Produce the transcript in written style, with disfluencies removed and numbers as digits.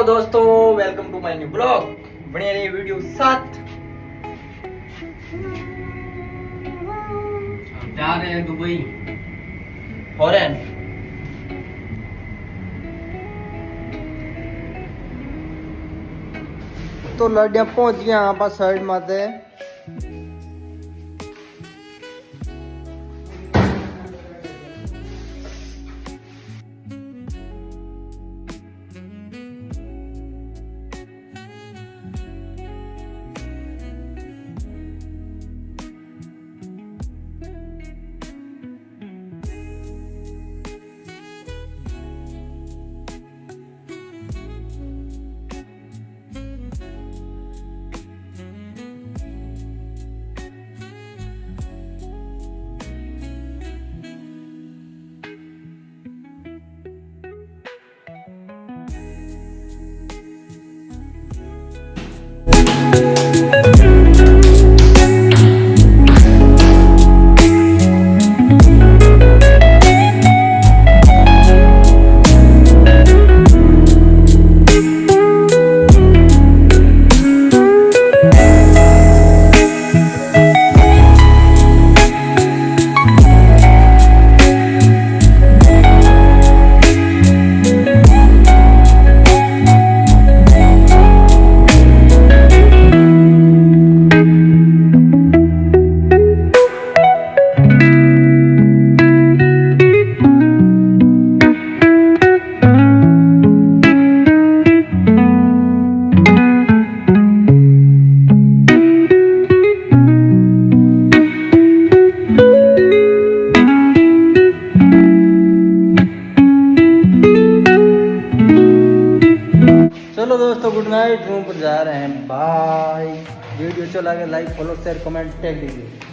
तो दोस्तों welcome to my new blog बने रही वीडियो साथ हम जा रहे हैं दुबई फॉरेन। तो लड़िया पहुंच गया यहाँ पर साइड माते चलो दोस्तों गुड नाइट, रूम पर जा रहे हैं। बाय। वीडियो अच्छा लगे like follow share comment tag दीजिए।